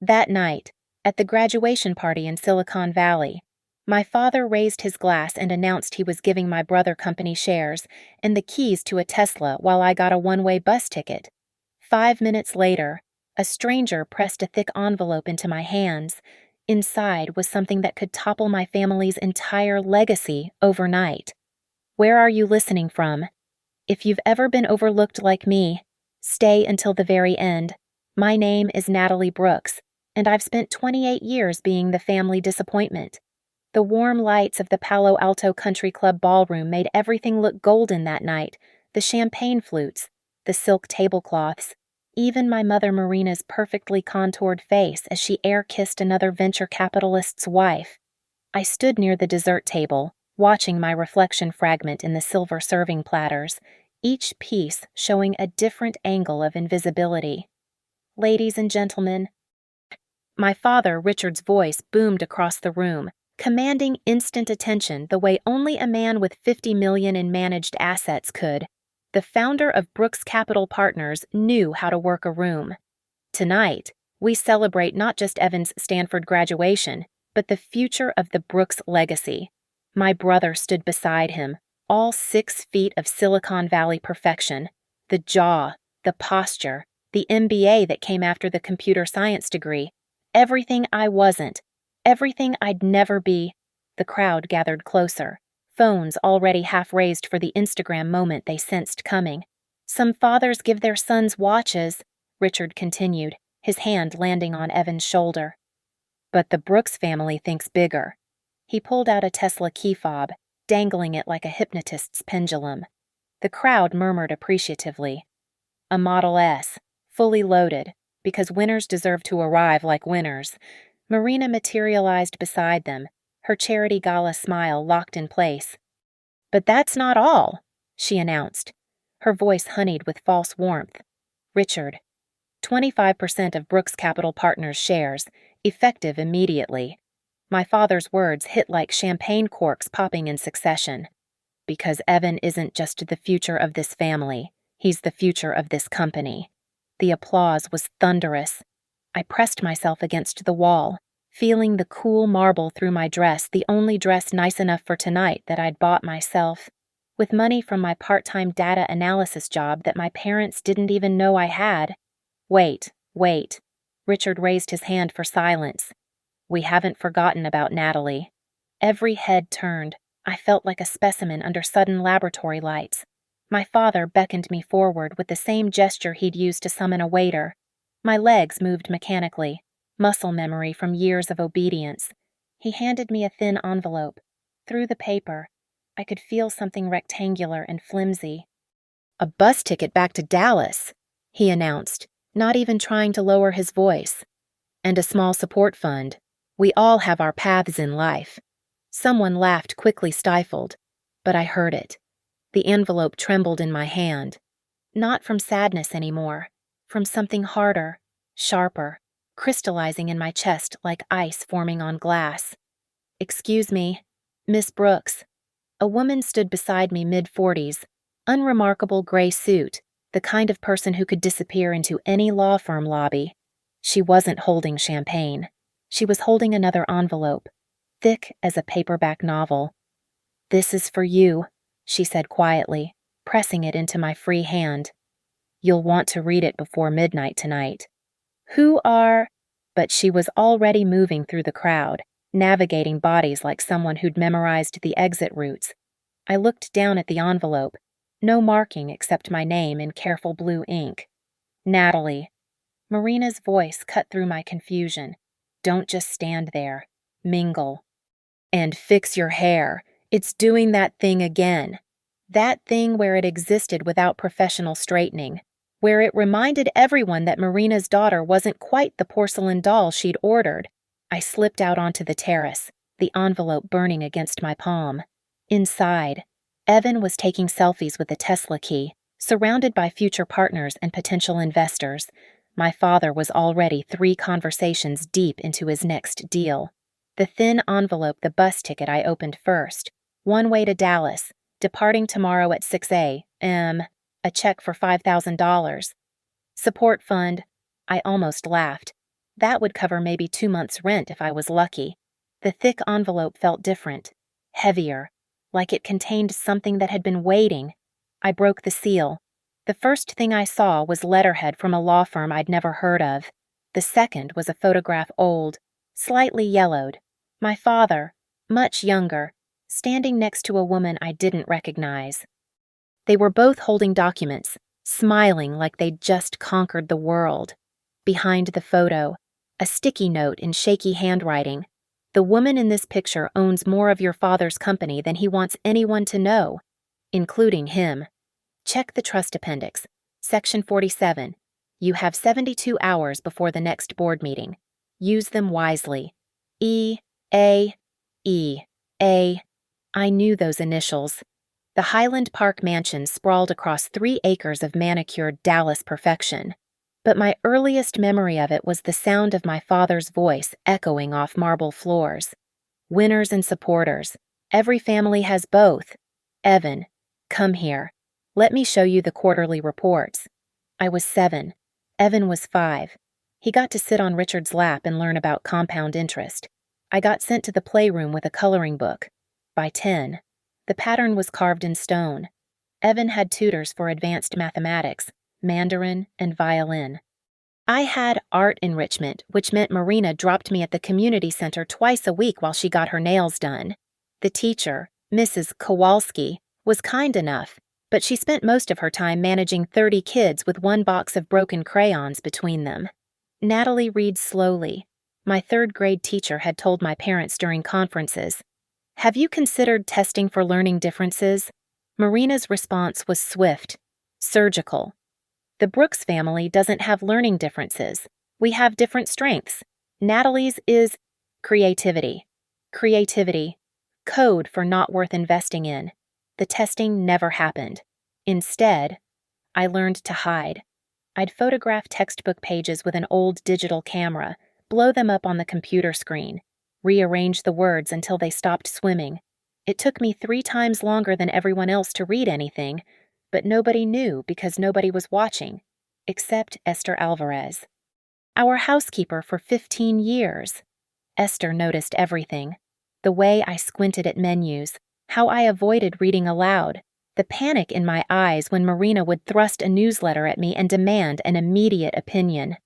That night, at the graduation party in Silicon Valley, my father raised his glass and announced he was giving my brother company shares and the keys to a Tesla while I got a one-way bus ticket. 5 minutes later, a stranger pressed a thick envelope into my hands. Inside was something that could topple my family's entire legacy overnight. Where are you listening from? If you've ever been overlooked like me, stay until the very end. My name is Natalie Brooks, and I've spent 28 years being the family disappointment. The warm lights of the Palo Alto Country Club ballroom made everything look golden that night. The champagne flutes, the silk tablecloths, even my mother Marina's perfectly contoured face as she air-kissed another venture capitalist's wife. I stood near the dessert table, watching my reflection fragment in the silver serving platters, each piece showing a different angle of invisibility. Ladies and gentlemen, my father, Richard's voice boomed across the room, commanding instant attention the way only a man with 50 million in managed assets could. The founder of Brooks Capital Partners knew how to work a room. Tonight, we celebrate not just Evan's Stanford graduation, but the future of the Brooks legacy. My brother stood beside him, all 6 feet of Silicon Valley perfection, the jaw, the posture, the MBA that came after the computer science degree, everything I wasn't, everything I'd never be. The crowd gathered closer, phones already half raised for the Instagram moment they sensed coming. Some fathers give their sons watches, Richard continued, his hand landing on Evan's shoulder. But the Brooks family thinks bigger. He pulled out a Tesla key fob, dangling it like a hypnotist's pendulum. The crowd murmured appreciatively. A Model S, fully loaded, because winners deserve to arrive like winners. Marina materialized beside them, her charity gala smile locked in place. But that's not all, she announced, her voice honeyed with false warmth. Richard, 25% of Brooks Capital Partners shares, effective immediately. My father's words hit like champagne corks popping in succession. Because Evan isn't just the future of this family, he's the future of this company. The applause was thunderous. I pressed myself against the wall, feeling the cool marble through my dress, the only dress nice enough for tonight that I'd bought myself, with money from my part-time data analysis job that my parents didn't even know I had. Wait. Richard raised his hand for silence. We haven't forgotten about Natalie. Every head turned. I felt like a specimen under sudden laboratory lights. My father beckoned me forward with the same gesture he'd used to summon a waiter. My legs moved mechanically, muscle memory from years of obedience. He handed me a thin envelope. Through the paper, I could feel something rectangular and flimsy. A bus ticket back to Dallas, he announced, not even trying to lower his voice. And a small support fund. We all have our paths in life. Someone laughed, quickly stifled, but I heard it. The envelope trembled in my hand. Not from sadness anymore, from something harder, sharper, crystallizing in my chest like ice forming on glass. Excuse me, Miss Brooks. A woman stood beside me mid-40s, unremarkable gray suit, the kind of person who could disappear into any law firm lobby. She wasn't holding champagne. She was holding another envelope, thick as a paperback novel. This is for you, she said quietly, pressing it into my free hand. You'll want to read it before midnight tonight. Who are... But she was already moving through the crowd, navigating bodies like someone who'd memorized the exit routes. I looked down at the envelope, no marking except my name in careful blue ink. Natalie. Marina's voice cut through my confusion. Don't just stand there. Mingle. And fix your hair. It's doing that thing again. That thing where it existed without professional straightening, where it reminded everyone that Marina's daughter wasn't quite the porcelain doll she'd ordered. I slipped out onto the terrace, the envelope burning against my palm. Inside, Evan was taking selfies with a Tesla key, surrounded by future partners and potential investors. My father was already 3 conversations deep into his next deal. The thin envelope, the bus ticket I opened first. One way to Dallas, departing tomorrow at 6 a.m., a check for $5,000. Support fund. I almost laughed. That would cover maybe 2 months' rent if I was lucky. The thick envelope felt different, heavier, like it contained something that had been waiting. I broke the seal. The first thing I saw was letterhead from a law firm I'd never heard of. The second was a photograph old, slightly yellowed. My father, much younger, standing next to a woman I didn't recognize. They were both holding documents, smiling like they'd just conquered the world. Behind the photo, a sticky note in shaky handwriting. The woman in this picture owns more of your father's company than he wants anyone to know, including him. Check the trust appendix, section 47. You have 72 hours before the next board meeting. Use them wisely. E, A, E, A. I knew those initials. The Highland Park mansion sprawled across 3 acres of manicured Dallas perfection. But my earliest memory of it was the sound of my father's voice echoing off marble floors. Winners and supporters. Every family has both. Evan, come here. Let me show you the quarterly reports. I was 7. Evan was 5. He got to sit on Richard's lap and learn about compound interest. I got sent to the playroom with a coloring book. By 10, the pattern was carved in stone. Evan had tutors for advanced mathematics, Mandarin, and violin. I had art enrichment, which meant Marina dropped me at the community center twice a week while she got her nails done. The teacher, Mrs. Kowalski, was kind enough, but she spent most of her time managing 30 kids with 1 box of broken crayons between them. Natalie reads slowly. My 3rd-grade teacher had told my parents during conferences, "Have you considered testing for learning differences?" Marina's response was swift, surgical. The Brooks family doesn't have learning differences. We have different strengths. Natalie's is creativity. Creativity. Code for not worth investing in. The testing never happened. Instead, I learned to hide. I'd photograph textbook pages with an old digital camera, blow them up on the computer screen, rearrange the words until they stopped swimming. It took me 3 times longer than everyone else to read anything, but nobody knew because nobody was watching, except Esther Alvarez. Our housekeeper for 15 years. Esther noticed everything. The way I squinted at menus, how I avoided reading aloud, the panic in my eyes when Marina would thrust a newsletter at me and demand an immediate opinion.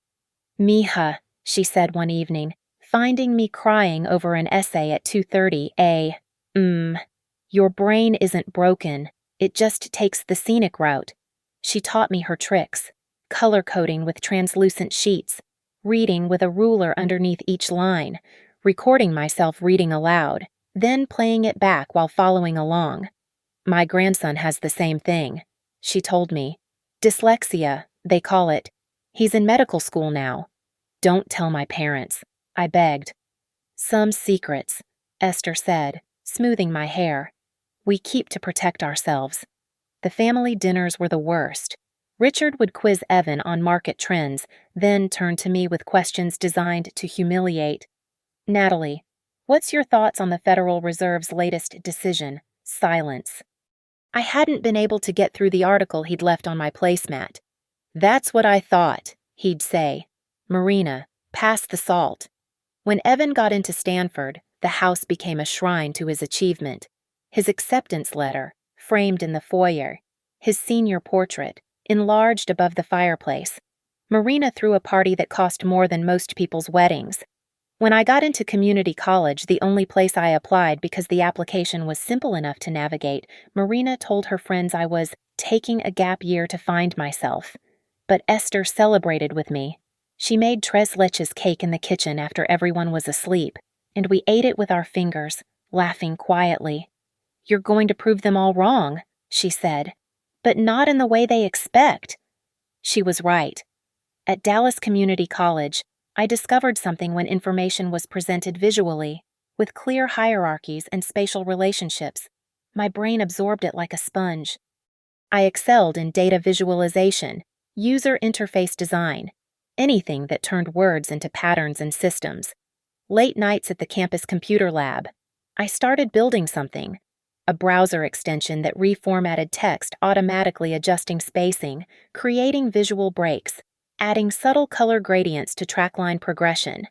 "Mija," she said one evening, finding me crying over an essay at 2:30, your brain isn't broken. It just takes the scenic route." She taught me her tricks, color coding with translucent sheets, reading with a ruler underneath each line, recording myself reading aloud, then playing it back while following along. My grandson has the same thing, she told me. Dyslexia, they call it. He's in medical school now. Don't tell my parents, I begged. Some secrets, Esther said, smoothing my hair. We keep to protect ourselves. The family dinners were the worst. Richard would quiz Evan on market trends, then turn to me with questions designed to humiliate. Natalie, what's your thoughts on the Federal Reserve's latest decision? Silence. I hadn't been able to get through the article he'd left on my placemat. That's what I thought, he'd say. Marina, pass the salt. When Evan got into Stanford, the house became a shrine to his achievement. His acceptance letter, framed in the foyer, his senior portrait, enlarged above the fireplace. Marina threw a party that cost more than most people's weddings. When I got into community college, the only place I applied because the application was simple enough to navigate, Marina told her friends I was taking a gap year to find myself. But Esther celebrated with me. She made tres leches cake in the kitchen after everyone was asleep, and we ate it with our fingers, laughing quietly. You're going to prove them all wrong, she said, but not in the way they expect. She was right. At Dallas Community College, I discovered something when information was presented visually, with clear hierarchies and spatial relationships. My brain absorbed it like a sponge. I excelled in data visualization, user interface design, anything that turned words into patterns and systems. Late nights at the campus computer lab, I started building something. A browser extension that reformatted text, automatically adjusting spacing, creating visual breaks. adding subtle color gradients to trackline progression.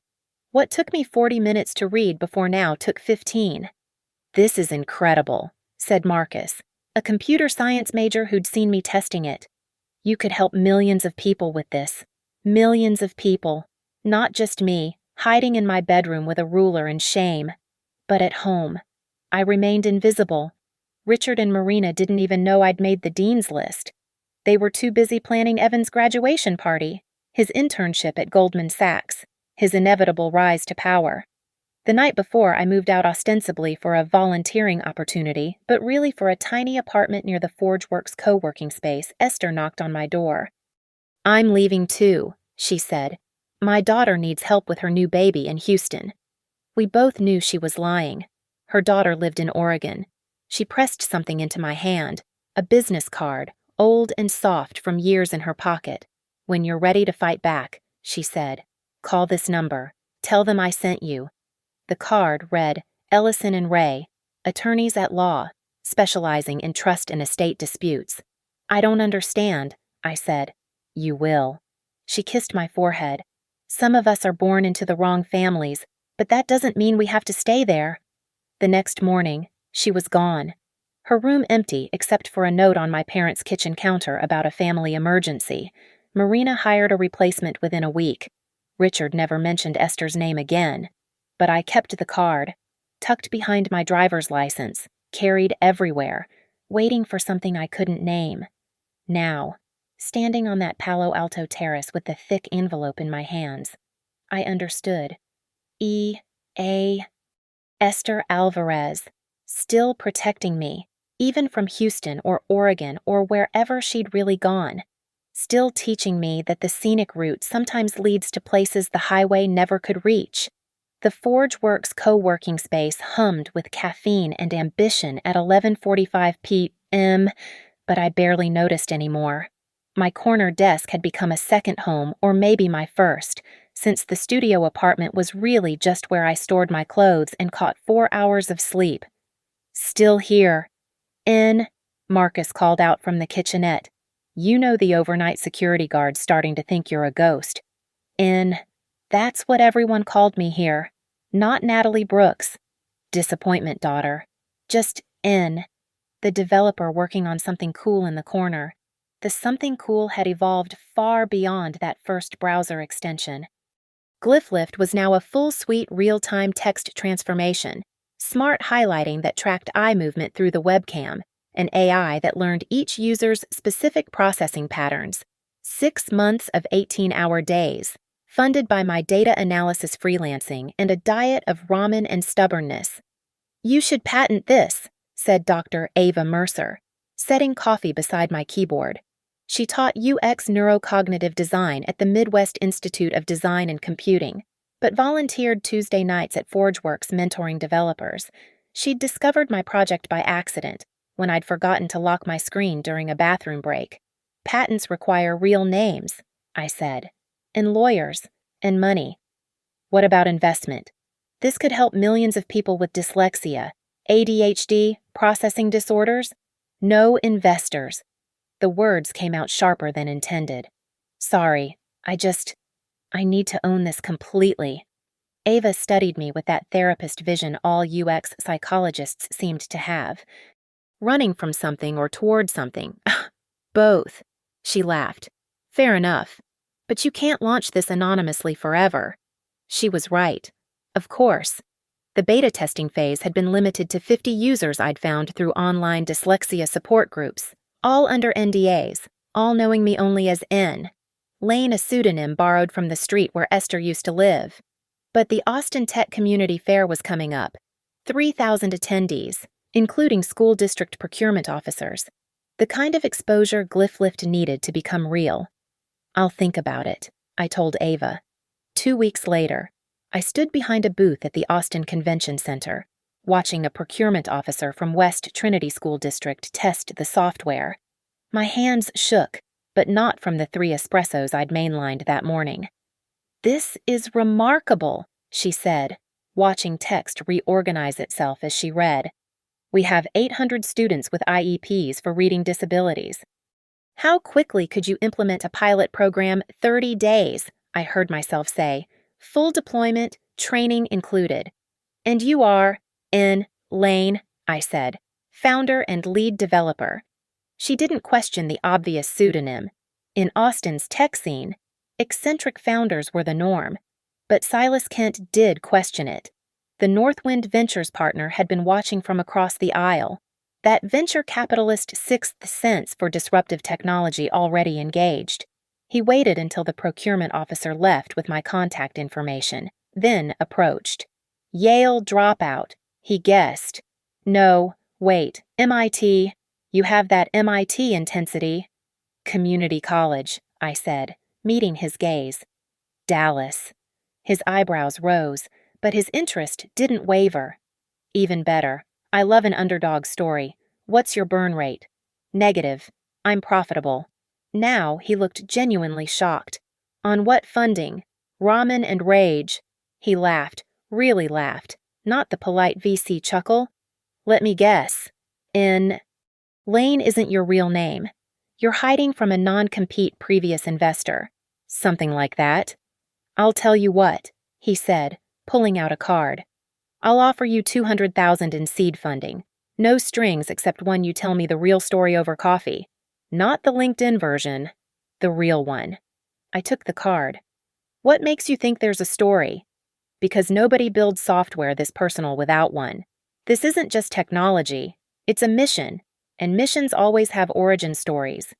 What took me 40 minutes to read before now took 15. "This is incredible," said Marcus, a computer science major who'd seen me testing it. "You could help millions of people with this. Millions of people. Not just me, hiding in my bedroom with a ruler in shame. But at home. I remained invisible. Richard and Marina didn't even know I'd made the dean's list. They were too busy planning Evan's graduation party, his internship at Goldman Sachs, his inevitable rise to power. The night before, I moved out ostensibly for a volunteering opportunity, but really for a tiny apartment near the ForgeWorks co-working space. Esther knocked on my door. "I'm leaving too," she said. "My daughter needs help with her new baby in Houston." We both knew she was lying. Her daughter lived in Oregon. She pressed something into my hand, a business card, old and soft from years in her pocket. "When you're ready to fight back," she said, "call this number. Tell them I sent you." The card read, "Ellison and Ray, attorneys at law, specializing in trust and estate disputes." "I don't understand," I said. "You will." She kissed my forehead. "Some of us are born into the wrong families, but that doesn't mean we have to stay there." The next morning, she was gone. Her room empty except for a note on my parents' kitchen counter about a family emergency. Marina hired a replacement within a week. Richard never mentioned Esther's name again. But I kept the card, tucked behind my driver's license, carried everywhere, waiting for something I couldn't name. Now, standing on that Palo Alto terrace with the thick envelope in my hands, I understood. E.A. Esther Alvarez, still protecting me, even from Houston or Oregon or wherever she'd really gone. Still teaching me that the scenic route sometimes leads to places the highway never could reach. The ForgeWorks co-working space hummed with caffeine and ambition at 11:45 p.m., but I barely noticed anymore. My corner desk had become a second home, or maybe my first, since the studio apartment was really just where I stored my clothes and caught 4 hours of sleep. "Still here." "In," Marcus called out from the kitchenette. "You know the overnight security guard's starting to think you're a ghost." "In." That's what everyone called me here. Not Natalie Brooks. Disappointment, daughter. Just in. The developer working on something cool in the corner. The something cool had evolved far beyond that first browser extension. Glyphlift was now a full-suite real-time text transformation, smart highlighting that tracked eye movement through the webcam, an AI that learned each user's specific processing patterns. 6 months of 18-hour days, funded by my data analysis freelancing and a diet of ramen and stubbornness. "You should patent this," said Dr. Ava Mercer, setting coffee beside my keyboard. She taught UX neurocognitive design at the Midwest Institute of Design and Computing, but volunteered Tuesday nights at ForgeWorks mentoring developers. She'd discovered my project by accident, when I'd forgotten to lock my screen during a bathroom break. "Patents require real names," I said, "and lawyers, and money." "What about investment? This could help millions of people with dyslexia, ADHD, processing disorders." "No investors." The words came out sharper than intended. "Sorry, I need to own this completely." Ava studied me with that therapist vision all UX psychologists seemed to have. Running from something or toward something. Both. She laughed. "Fair enough. But you can't launch this anonymously forever." She was right. Of course. The beta testing phase had been limited to 50 users I'd found through online dyslexia support groups, all under NDAs, all knowing me only as N. Lane, a pseudonym borrowed from the street where Esther used to live. But the Austin Tech Community Fair was coming up. 3,000 attendees, including school district procurement officers. The kind of exposure Glyphlift needed to become real. "I'll think about it," I told Ava. 2 weeks later, I stood behind a booth at the Austin Convention Center, watching a procurement officer from West Trinity School District test the software. My hands shook, but not from the 3 espressos I'd mainlined that morning. "This is remarkable," she said, watching text reorganize itself as she read. "We have 800 students with IEPs for reading disabilities." How quickly could you implement a pilot program? 30 days, I heard myself say. Full deployment, training included. And you are, Lane, I said, founder and lead developer. She didn't question the obvious pseudonym. In Austin's tech scene, eccentric founders were the norm. But Silas Kent did question it. The Northwind Ventures partner had been watching from across the aisle. That venture capitalist sixth sense for disruptive technology already engaged. He waited until the procurement officer left with my contact information, then approached. Yale dropout, he guessed. No, wait, MIT. You have that MIT intensity. Community college, I said, meeting his gaze. Dallas. His eyebrows rose, but his interest didn't waver. Even better. I love an underdog story. What's your burn rate? Negative. I'm profitable. Now he looked genuinely shocked. On what funding? Ramen and rage. He laughed, really laughed, not the polite VC chuckle. Let me guess. Lane isn't your real name. You're hiding from a non-compete previous investor. Something like that. I'll tell you what, he said, pulling out a card. I'll offer you $200,000 in seed funding. No strings except when you tell me the real story over coffee. Not the LinkedIn version, the real one. I took the card. What makes you think there's a story? Because nobody builds software this personal without one. This isn't just technology. It's a mission, and missions always have origin stories.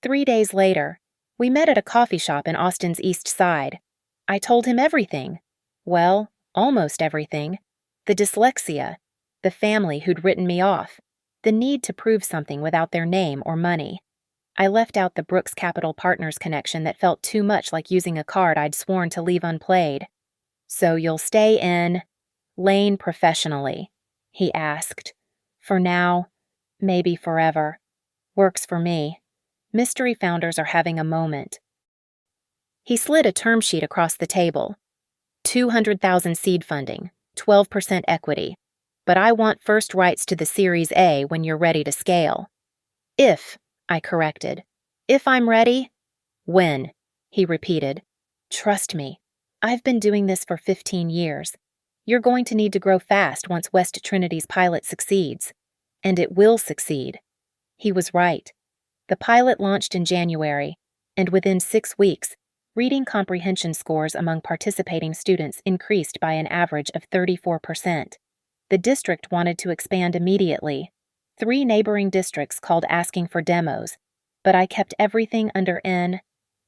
3 days later, we met at a coffee shop in Austin's East Side. I told him everything. Well, almost everything. The dyslexia, the family who'd written me off, the need to prove something without their name or money. I left out the Brooks Capital Partners connection that felt too much like using a card I'd sworn to leave unplayed. So you'll stay in Lane professionally, he asked. For now, maybe forever. Works for me. Mystery founders are having a moment. He slid a term sheet across the table. 200,000 seed funding, 12% equity. But I want first rights to the Series A when you're ready to scale. If, I corrected. If I'm ready? When, he repeated. Trust me. I've been doing this for 15 years. You're going to need to grow fast once West Trinity's pilot succeeds. And it will succeed. He was right. The pilot launched in January, and within 6 weeks, reading comprehension scores among participating students increased by an average of 34%. The district wanted to expand immediately. 3 neighboring districts called asking for demos, but I kept everything under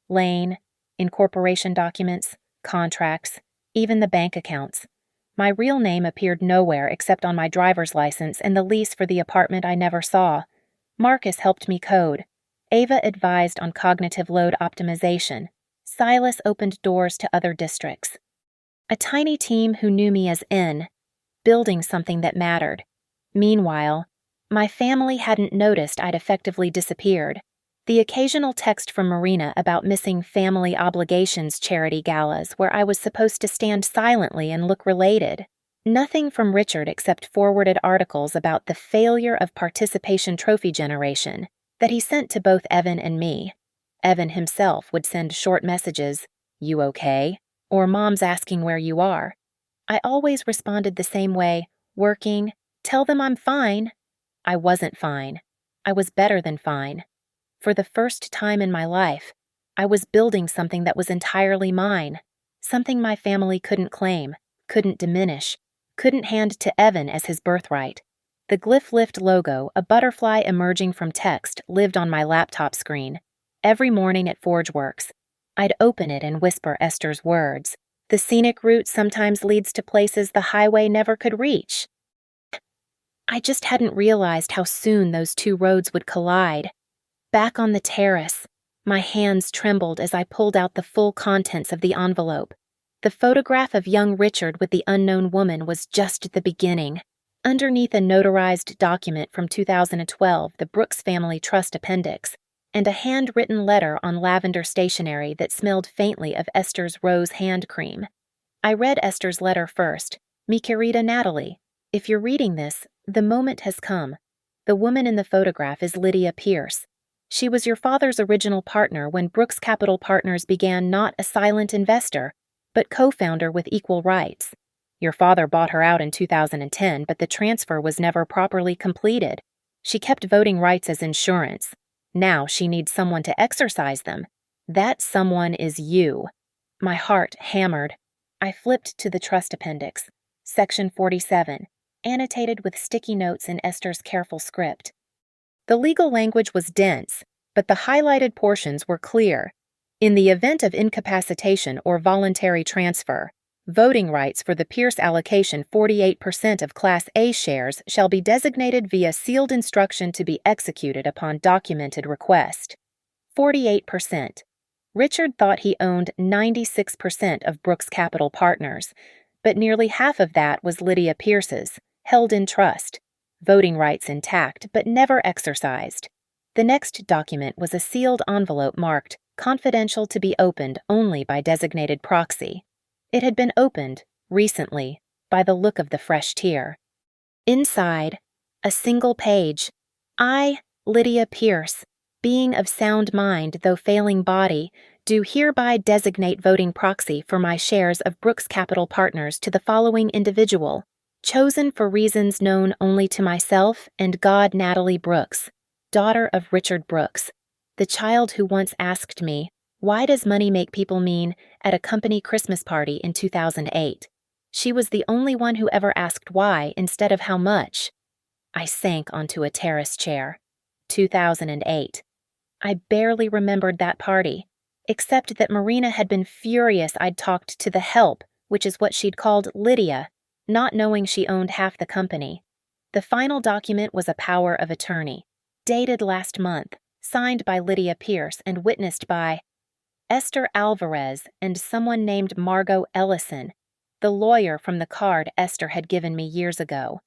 Lane, incorporation documents, contracts, even the bank accounts. My real name appeared nowhere except on my driver's license and the lease for the apartment I never saw. Marcus helped me code. Ava advised on cognitive load optimization. Silas opened doors to other districts. A tiny team who knew me as building something that mattered. Meanwhile, my family hadn't noticed I'd effectively disappeared. The occasional text from Marina about missing family obligations charity galas where I was supposed to stand silently and look related. Nothing from Richard except forwarded articles about the failure of participation trophy generation that he sent to both Evan and me. Evan himself would send short messages, "You okay?" or "Mom's asking where you are." I always responded the same way, working, "Tell them I'm fine." I wasn't fine. I was better than fine. For the first time in my life, I was building something that was entirely mine, something my family couldn't claim, couldn't diminish, couldn't hand to Evan as his birthright. The Glyph logo, a butterfly emerging from text, lived on my laptop screen. Every morning at ForgeWorks, I'd open it and whisper Esther's words. The scenic route sometimes leads to places the highway never could reach. I just hadn't realized how soon those 2 roads would collide. Back on the terrace, my hands trembled as I pulled out the full contents of the envelope. The photograph of young Richard with the unknown woman was just the beginning. Underneath a notarized document from 2012, the Brooks Family Trust Appendix, and a handwritten letter on lavender stationery that smelled faintly of Esther's rose hand cream. I read Esther's letter first. Mi querida Natalie, if you're reading this, the moment has come. The woman in the photograph is Lydia Pierce. She was your father's original partner when Brooks Capital Partners began, not a silent investor, but co-founder with equal rights. Your father bought her out in 2010, but the transfer was never properly completed. She kept voting rights as insurance. Now she needs someone to exercise them. That someone is you. My heart hammered. I flipped to the trust appendix, section 47, annotated with sticky notes in Esther's careful script. The legal language was dense, but the highlighted portions were clear. In the event of incapacitation or voluntary transfer, voting rights for the Pierce allocation 48% of Class A shares shall be designated via sealed instruction to be executed upon documented request. 48%. Richard thought he owned 96% of Brooks Capital Partners, but nearly half of that was Lydia Pierce's, held in trust, voting rights intact but never exercised. The next document was a sealed envelope marked confidential to be opened only by designated proxy. It had been opened, recently, by the look of the fresh tear. Inside, a single page. I, Lydia Pierce, being of sound mind though failing body, do hereby designate voting proxy for my shares of Brooks Capital Partners to the following individual, chosen for reasons known only to myself and God Natalie Brooks, daughter of Richard Brooks, the child who once asked me, "Why does money make people mean?" at a company Christmas party in 2008. She was the only one who ever asked why instead of how much. I sank onto a terrace chair. 2008. I barely remembered that party, except that Marina had been furious I'd talked to the help, which is what she'd called Lydia, not knowing she owned half the company. The final document was a power of attorney, dated last month, signed by Lydia Pierce and witnessed by Esther Alvarez and someone named Margot Ellison, the lawyer from the card Esther had given me years ago.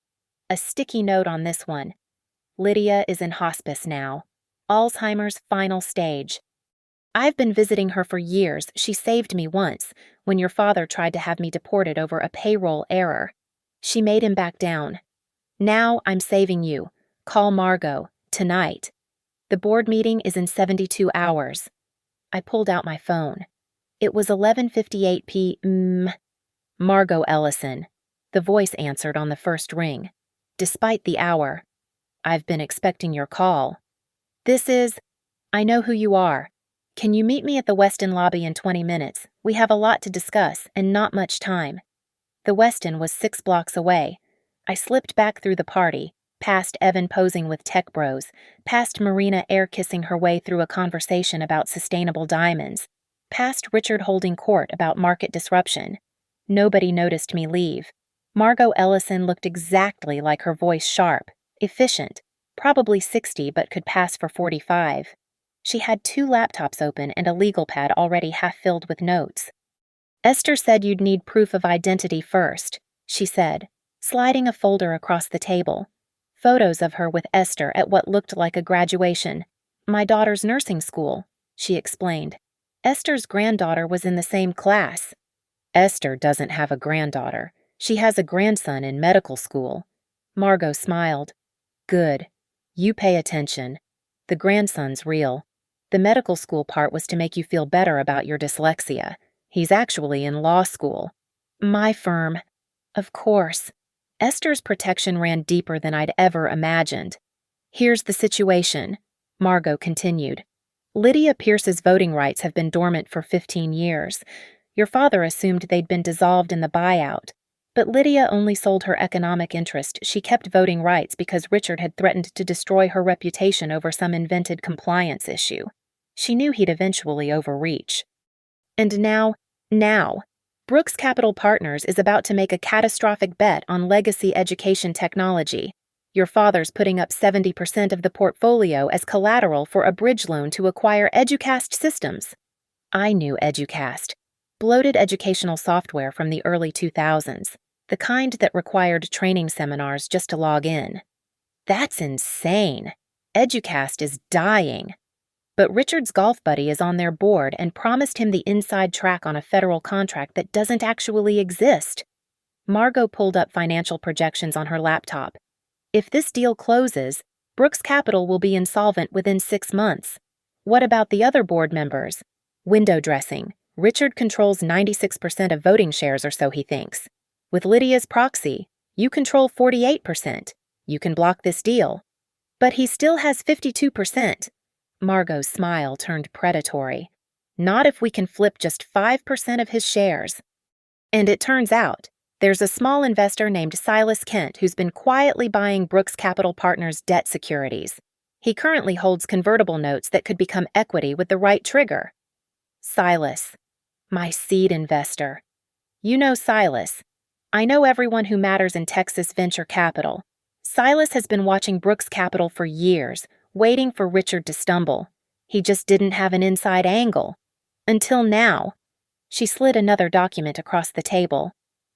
A sticky note on this one. Lydia is in hospice now. Alzheimer's final stage. I've been visiting her for years. She saved me once, when your father tried to have me deported over a payroll error. She made him back down. Now I'm saving you. Call Margot, tonight. The board meeting is in 72 hours. I pulled out my phone. It was 11:58 p.m. Margot Ellison. The voice answered on the first ring. Despite the hour. I've been expecting your call. This is... I know who you are. Can you meet me at the Westin lobby in 20 minutes? We have a lot to discuss and not much time. The Westin was 6 blocks away. I slipped back through the party, past Evan posing with tech bros, past Marina air-kissing her way through a conversation about sustainable diamonds, past Richard holding court about market disruption. Nobody noticed me leave. Margot Ellison looked exactly like her voice, sharp, efficient, probably 60 but could pass for 45. She had 2 laptops open and a legal pad already half-filled with notes. Esther said you'd need proof of identity first, she said, sliding a folder across the table. Photos of her with Esther at what looked like a graduation. My daughter's nursing school, she explained. Esther's granddaughter was in the same class. Esther doesn't have a granddaughter. She has a grandson in medical school. Margot smiled. Good. You pay attention. The grandson's real. The medical school part was to make you feel better about your dyslexia. He's actually in law school. My firm. Of course. Esther's protection ran deeper than I'd ever imagined. Here's the situation, Margot continued. Lydia Pierce's voting rights have been dormant for 15 years. Your father assumed they'd been dissolved in the buyout. But Lydia only sold her economic interest. She kept voting rights because Richard had threatened to destroy her reputation over some invented compliance issue. She knew he'd eventually overreach. And now, Brooks Capital Partners is about to make a catastrophic bet on legacy education technology. Your father's putting up 70% of the portfolio as collateral for a bridge loan to acquire Educast systems. I knew Educast, bloated educational software from the early 2000s. The kind that required training seminars just to log in. That's insane. Educast is dying. But Richard's golf buddy is on their board and promised him the inside track on a federal contract that doesn't actually exist. Margot pulled up financial projections on her laptop. If this deal closes, Brooks Capital will be insolvent within 6 months. What about the other board members? Window dressing. Richard controls 96% of voting shares or so he thinks. With Lydia's proxy, you control 48%. You can block this deal. But he still has 52%. Margot's smile turned predatory. Not if we can flip just 5% of his shares. And it turns out, there's a small investor named Silas Kent who's been quietly buying Brooks Capital Partners' debt securities. He currently holds convertible notes that could become equity with the right trigger. Silas, my seed investor. You know Silas. I know everyone who matters in Texas venture capital. Silas has been watching Brooks Capital for years, waiting for Richard to stumble. He just didn't have an inside angle. Until now. She slid another document across the table.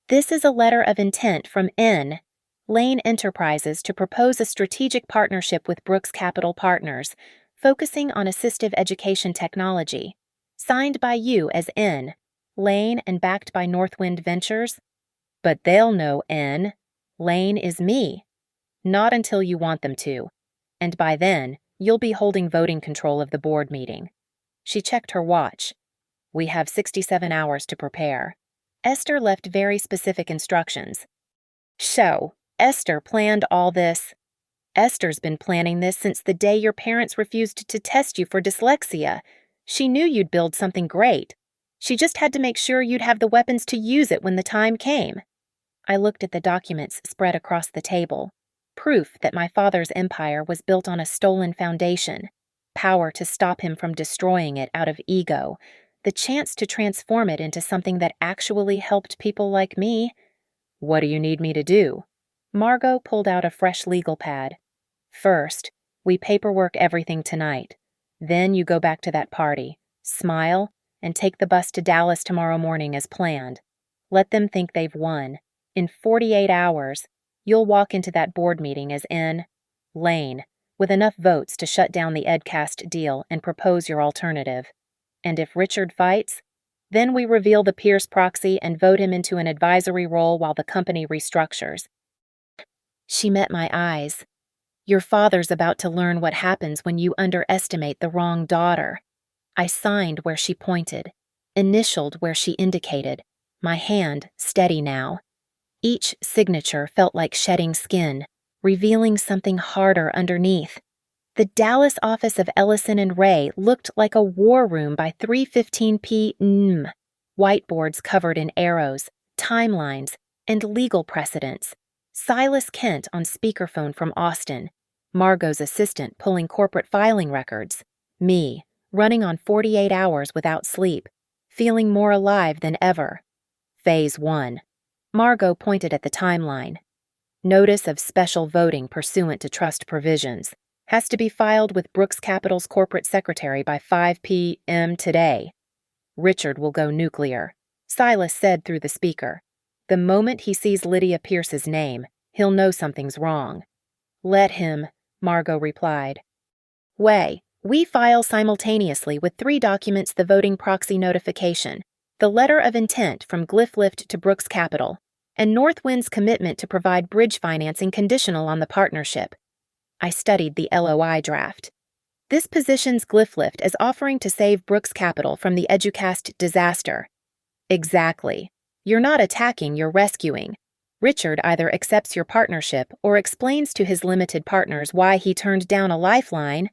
This is a letter of intent from Lane Enterprises to propose a strategic partnership with Brooks Capital Partners, focusing on assistive education technology. Signed by you as Lane and backed by Northwind Ventures. But they'll know Lane is me. Not until you want them to. And by then, you'll be holding voting control of the board meeting. She checked her watch. We have 67 hours to prepare. Esther left very specific instructions. So, Esther planned all this. Esther's been planning this since the day your parents refused to test you for dyslexia. She knew you'd build something great. She just had to make sure you'd have the weapons to use it when the time came. I looked at the documents spread across the table. Proof that my father's empire was built on a stolen foundation. Power to stop him from destroying it out of ego. The chance to transform it into something that actually helped people like me. What do you need me to do? Margot pulled out a fresh legal pad. First, we paperwork everything tonight. Then you go back to that party, smile, and take the bus to Dallas tomorrow morning as planned. Let them think they've won. In 48 hours, you'll walk into that board meeting as Lane, with enough votes to shut down the EdCast deal and propose your alternative. And if Richard fights, then we reveal the Pierce proxy and vote him into an advisory role while the company restructures. She met my eyes. Your father's about to learn what happens when you underestimate the wrong daughter. I signed where she pointed, initialed where she indicated, my hand steady now. Each signature felt like shedding skin, revealing something harder underneath. The Dallas office of Ellison and Ray looked like a war room by 3:15 p.m. Whiteboards covered in arrows, timelines, and legal precedents. Silas Kent on speakerphone from Austin. Margot's assistant pulling corporate filing records. Me, running on 48 hours without sleep, feeling more alive than ever. Phase 1. Margot pointed at the timeline. Notice of special voting pursuant to trust provisions. Has to be filed with Brooks Capital's corporate secretary by 5 p.m. today. Richard will go nuclear, Silas said through the speaker. The moment he sees Lydia Pierce's name, he'll know something's wrong. Let him, Margot replied. We file simultaneously with 3 documents the voting proxy notification, the letter of intent from Glyphlift to Brooks Capital, and Northwind's commitment to provide bridge financing conditional on the partnership. I studied the LOI draft. This positions Glyphlift as offering to save Brooks Capital from the Educast disaster. Exactly. You're not attacking, you're rescuing. Richard either accepts your partnership or explains to his limited partners why he turned down a lifeline.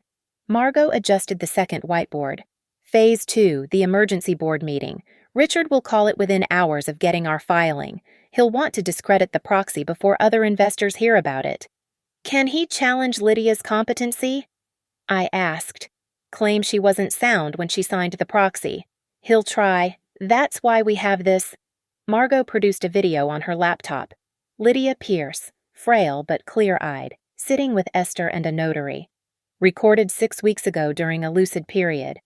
Margot adjusted the second whiteboard. Phase 2, the emergency board meeting. Richard will call it within hours of getting our filing. He'll want to discredit the proxy before other investors hear about it. Can he challenge Lydia's competency? I asked. Claim she wasn't sound when she signed the proxy. He'll try. That's why we have this. Margot produced a video on her laptop. Lydia Pierce, frail but clear-eyed, sitting with Esther and a notary. Recorded 6 weeks ago during a lucid period.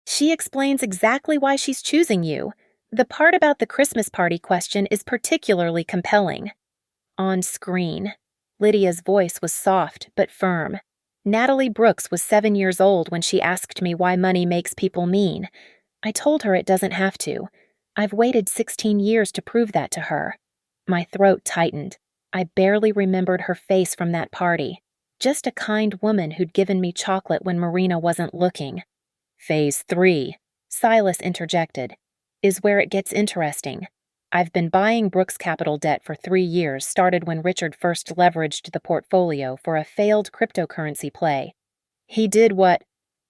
She explains exactly why she's choosing you. The part about the Christmas party question is particularly compelling. On screen. Lydia's voice was soft but firm. Natalie Brooks was 7 years old when she asked me why money makes people mean. I told her it doesn't have to. I've waited 16 years to prove that to her. My throat tightened. I barely remembered her face from that party. Just a kind woman who'd given me chocolate when Marina wasn't looking. Phase 3, Silas interjected, is where it gets interesting. I've been buying Brooks Capital debt for 3 years, started when Richard first leveraged the portfolio for a failed cryptocurrency play. He did what?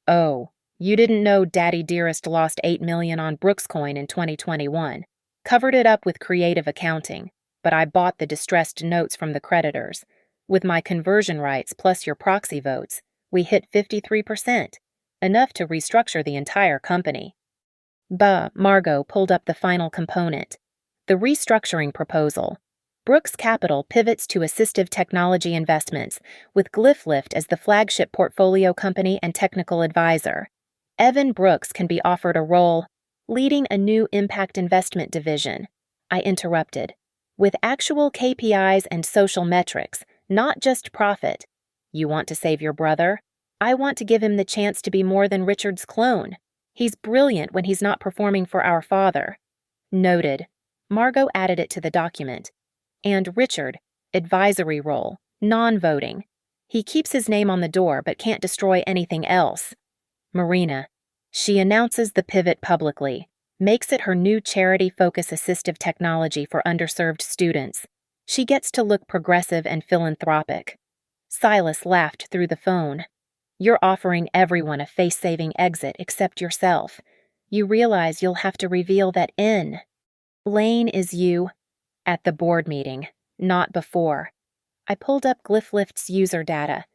Oh, you didn't know Daddy Dearest lost $8 million on Brooks Coin in 2021. Covered it up with creative accounting, but I bought the distressed notes from the creditors. With my conversion rights plus your proxy votes, we hit 53%, enough to restructure the entire company. Margot pulled up the final component. The restructuring proposal. Brooks Capital pivots to assistive technology investments, with Glyphlift as the flagship portfolio company and technical advisor. Evan Brooks can be offered a role leading a new impact investment division. I interrupted. With actual KPIs and social metrics, not just profit. You want to save your brother? I want to give him the chance to be more than Richard's clone. He's brilliant when he's not performing for our father. Noted. Margot added it to the document. And Richard, advisory role, non-voting. He keeps his name on the door but can't destroy anything else. Marina. She announces the pivot publicly, makes it her new charity focus assistive technology for underserved students. She gets to look progressive and philanthropic. Silas laughed through the phone. You're offering everyone a face-saving exit except yourself. You realize you'll have to reveal that Lane is you at the board meeting, not before. I pulled up Glyphlift's user data.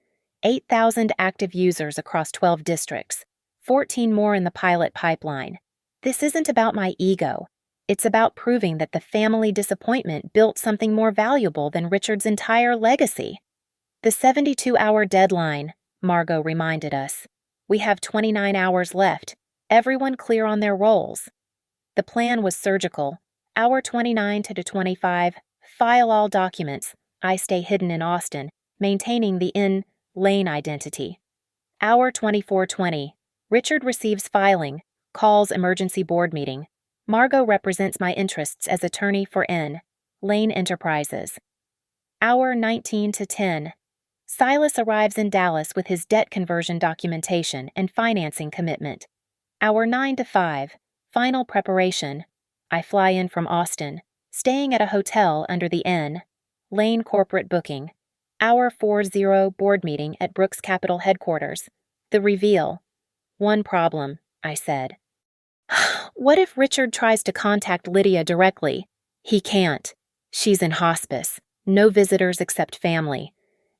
8,000 active users across 12 districts, 14 more in the pilot pipeline. This isn't about my ego. It's about proving that the family disappointment built something more valuable than Richard's entire legacy. The 72-hour deadline, Margot reminded us. We have 29 hours left. Everyone clear on their roles. The plan was surgical. Hour 29 to 25, file all documents. I stay hidden in Austin, maintaining the Lane identity. Hour 24:20, Richard receives filing, calls emergency board meeting. Margot represents my interests as attorney for Lane Enterprises. Hour 19 to 10, Silas arrives in Dallas with his debt conversion documentation and financing commitment. Hour 9 to 5, final preparation. I fly in from Austin, staying at a hotel under the Lane corporate booking. Hour 40, board meeting at Brooks Capital headquarters. The reveal. One problem, I said. What if Richard tries to contact Lydia directly? He can't. She's in hospice. No visitors except family.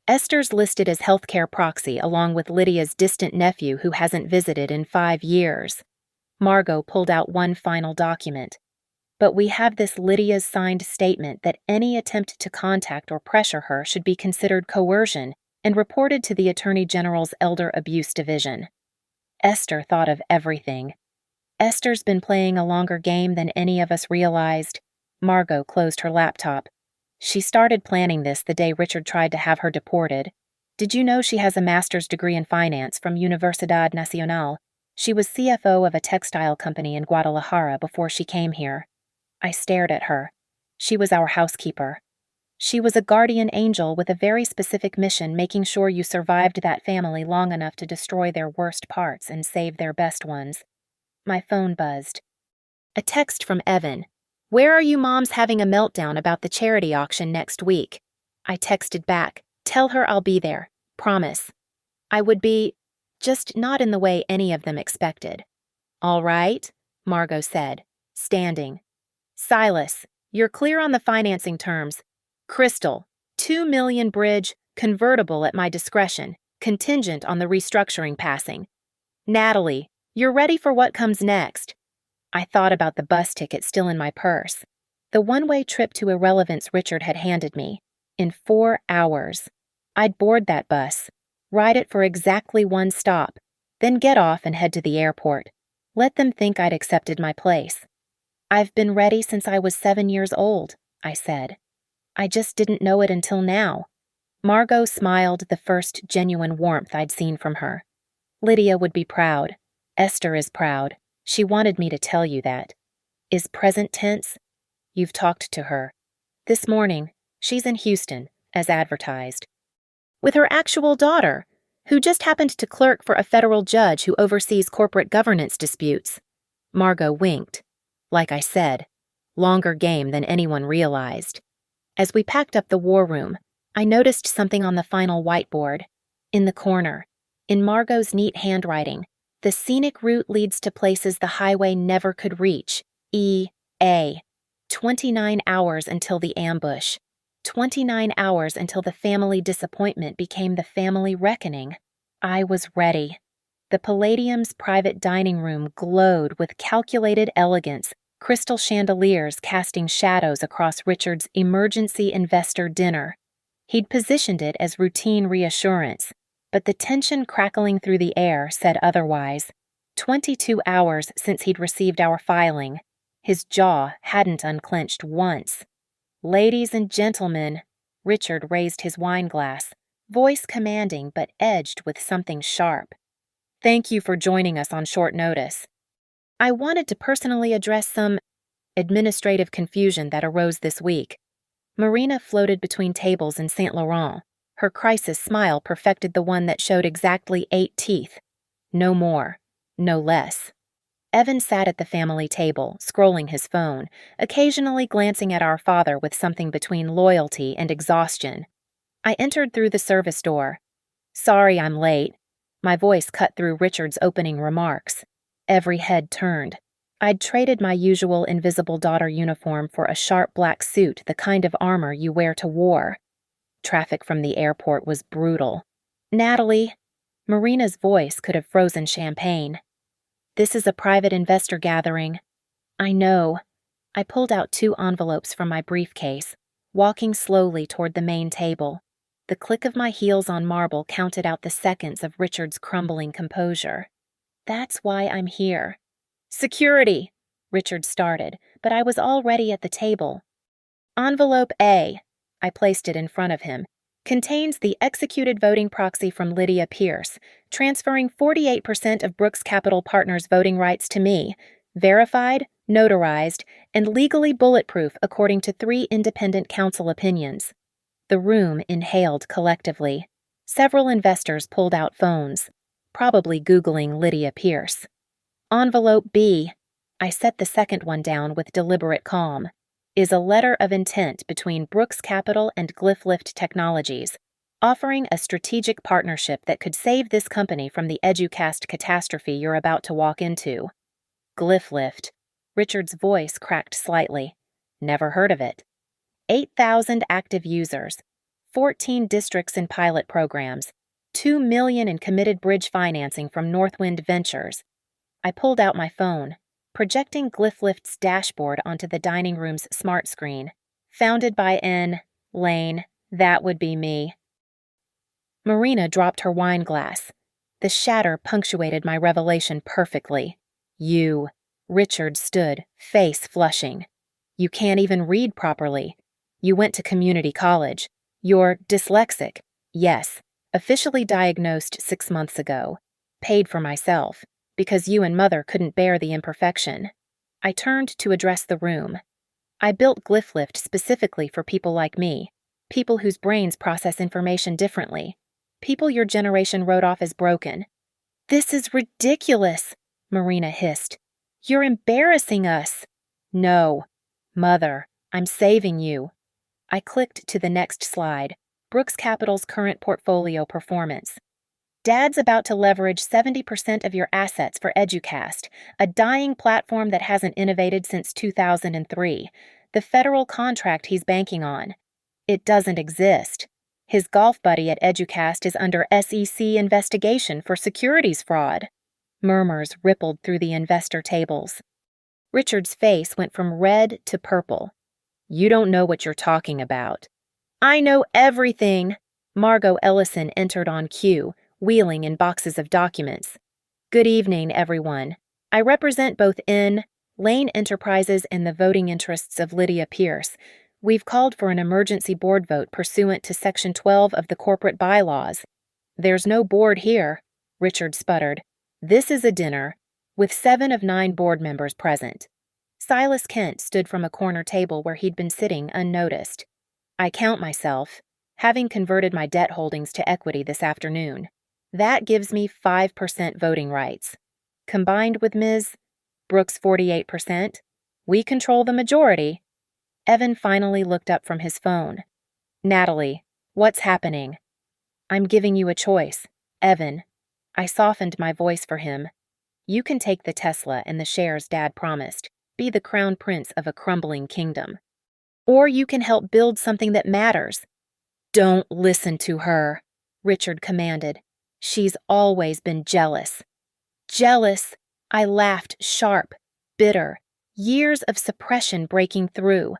Esther's listed as healthcare proxy along with Lydia's distant nephew who hasn't visited in 5 years. Margot pulled out one final document. But we have this Lydia's signed statement that any attempt to contact or pressure her should be considered coercion and reported to the Attorney General's Elder Abuse Division. Esther thought of everything. Esther's been playing a longer game than any of us realized. Margot closed her laptop. She started planning this the day Richard tried to have her deported. Did you know she has a master's degree in finance from Universidad Nacional? She was CFO of a textile company in Guadalajara before she came here. I stared at her. She was our housekeeper. She was a guardian angel with a very specific mission, making sure you survived that family long enough to destroy their worst parts and save their best ones. My phone buzzed. A text from Evan. Where are you moms having a meltdown about the charity auction next week? I texted back. Tell her I'll be there. Promise. I would be, just not in the way any of them expected. All right, Margot said, standing. Silas, you're clear on the financing terms. Crystal, $2 million bridge, convertible at my discretion, contingent on the restructuring passing. Natalie, you're ready for what comes next. I thought about the bus ticket still in my purse. The one-way trip to irrelevance Richard had handed me. In 4 hours. I'd board that bus, ride it for exactly 1 stop, then get off and head to the airport. Let them think I'd accepted my place. I've been ready since I was 7 years old, I said. I just didn't know it until now. Margot smiled, the first genuine warmth I'd seen from her. Lydia would be proud. Esther is proud. She wanted me to tell you that. Is present tense? You've talked to her. This morning, she's in Houston, as advertised. with her actual daughter, who just happened to clerk for a federal judge who oversees corporate governance disputes. Margot winked. Like I said, longer game than anyone realized. As we packed up the war room, I noticed something on the final whiteboard. In the corner, in Margot's neat handwriting, the scenic route leads to places the highway never could reach. E.A. 29 hours until the ambush. 29 hours until the family disappointment became the family reckoning. I was ready. The Palladium's private dining room glowed with calculated elegance, crystal chandeliers casting shadows across Richard's emergency investor dinner. He'd positioned it as routine reassurance, but the tension crackling through the air said otherwise. 22 hours since he'd received our filing. His jaw hadn't unclenched once. "Ladies and gentlemen," Richard raised his wine glass, voice commanding but edged with something sharp. "Thank you for joining us on short notice. I wanted to personally address some administrative confusion that arose this week." Marina floated between tables in Saint Laurent. Her crisis smile perfected the one that showed exactly 8 teeth. No more, no less. Evan sat at the family table, scrolling his phone, occasionally glancing at our father with something between loyalty and exhaustion. I entered through the service door. "Sorry I'm late." My voice cut through Richard's opening remarks. Every head turned. I'd traded my usual invisible daughter uniform for a sharp black suit, the kind of armor you wear to war. Traffic from the airport was brutal. "Natalie," Marina's voice could have frozen champagne. "This is a private investor gathering." "I know." I pulled out 2 envelopes from my briefcase, walking slowly toward the main table. The click of my heels on marble counted out the seconds of Richard's crumbling composure. "That's why I'm here." "Security," Richard started, but I was already at the table. "Envelope A," I placed it in front of him, "contains the executed voting proxy from Lydia Pierce, transferring 48% of Brooks Capital Partners' voting rights to me, verified, notarized, and legally bulletproof according to 3 independent counsel opinions." The room inhaled collectively. Several investors pulled out phones, probably Googling Lydia Pierce. "Envelope B," I set the second one down with deliberate calm, "is a letter of intent between Brooks Capital and Glyphlift Technologies, offering a strategic partnership that could save this company from the EduCast catastrophe you're about to walk into." Glyphlift. Richard's voice cracked slightly. "Never heard of it." 8,000 active users, 14 districts in pilot programs, $2 million in committed bridge financing from Northwind Ventures. I pulled out my phone, projecting Glyphlift's dashboard onto the dining room's smart screen. "Founded by N. Lane, that would be me." Marina dropped her wine glass. The shatter punctuated my revelation perfectly. "You." Richard stood, face flushing. "You can't even read properly. You went to community college. You're dyslexic." "Yes, officially diagnosed 6 months ago. Paid for myself, because you and Mother couldn't bear the imperfection." I turned to address the room. "I built Glyphlift specifically for people like me, people whose brains process information differently, people your generation wrote off as broken." "This is ridiculous," Marina hissed. "You're embarrassing us." "No. Mother, I'm saving you." I clicked to the next slide, Brooks Capital's current portfolio performance. "Dad's about to leverage 70% of your assets for EduCast, a dying platform that hasn't innovated since 2003, the federal contract he's banking on. It doesn't exist. His golf buddy at EduCast is under SEC investigation for securities fraud." Murmurs rippled through the investor tables. Richard's face went from red to purple. "You don't know what you're talking about." "I know everything." Margot Ellison entered on cue, wheeling in boxes of documents. "Good evening, everyone. I represent both N. Lane Enterprises and the voting interests of Lydia Pierce. We've called for an emergency board vote pursuant to Section 12 of the corporate bylaws." "There's no board here," Richard sputtered. "This is a dinner, with 7 of 9 board members present." Silas Kent stood from a corner table where he'd been sitting unnoticed. "I count myself. having converted my debt holdings to equity this afternoon. That gives me 5% voting rights. Combined with Ms. Brooks' 48%, we control the majority. Evan finally looked up from his phone. Natalie, what's happening? I'm giving you a choice, Evan. I softened my voice for him. You can take the Tesla and the shares Dad promised, be the crown prince of a crumbling kingdom. Or you can help build something that matters. Don't listen to her, Richard commanded. She's always been jealous. Jealous? I laughed, sharp, bitter, years of suppression breaking through.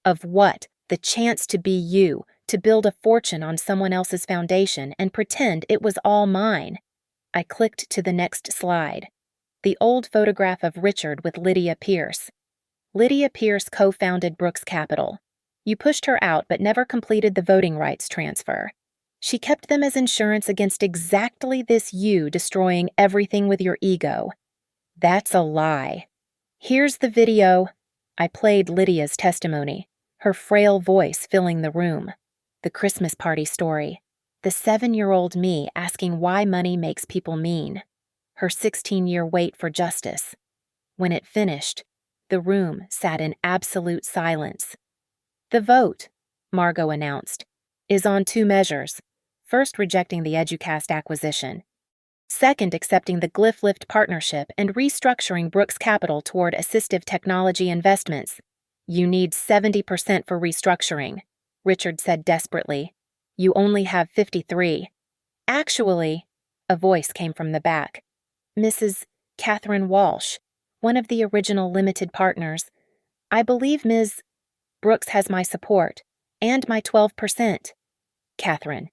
Of what? The chance to be you, to build a fortune on someone else's foundation and pretend it was all mine. I clicked to the next slide. The old photograph of Richard with Lydia Pierce. Lydia Pierce co-founded Brooks Capital. You pushed her out but never completed the voting rights transfer. She kept them as insurance against exactly this you destroying everything with your ego. That's a lie. Here's the video. I played Lydia's testimony, her frail voice filling the room. The Christmas party story. The 7-year-old me asking why money makes people mean. Her 16-year wait for justice. When it finished, the room sat in absolute silence. The vote, Margot announced, is on 2 measures. First, rejecting the Educast acquisition. Second, accepting the Glyphlift partnership and restructuring Brooks Capital toward assistive technology investments. You need 70% for restructuring, Richard said desperately. You only have 53. Actually, a voice came from the back. Mrs. Catherine Walsh, one of the original limited partners. I believe Ms. Brooks has my support, and my 12%. Catherine.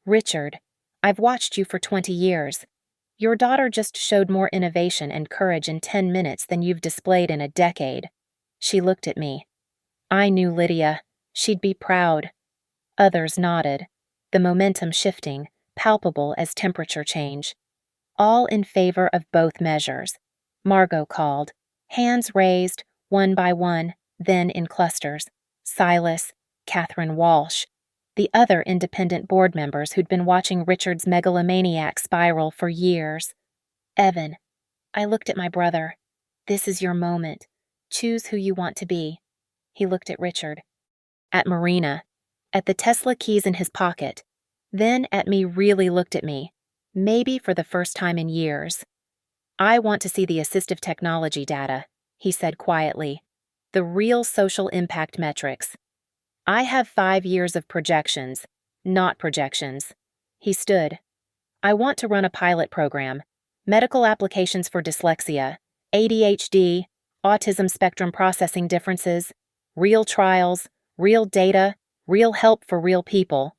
Richard, I've watched you for 20 years. Your daughter just showed more innovation and courage in 10 minutes than you've displayed in a decade. She looked at me. I knew Lydia. She'd be proud. Others nodded, the momentum shifting, palpable as temperature change. All in favor of both measures. Margot called, hands raised, one by one, then in clusters. Silas, Catherine Walsh, the other independent board members who'd been watching Richard's megalomaniac spiral for years. Evan, I looked at my brother. This is your moment. Choose who you want to be. He looked at Richard. At Marina. At the Tesla keys in his pocket. Then at me, really looked at me. Maybe for the first time in years. I want to see the assistive technology data, he said quietly. The real social impact metrics. I have 5 years of projections, not projections. He stood. I want to run a pilot program. Medical applications for dyslexia, ADHD, autism spectrum processing differences, real trials, real data, real help for real people.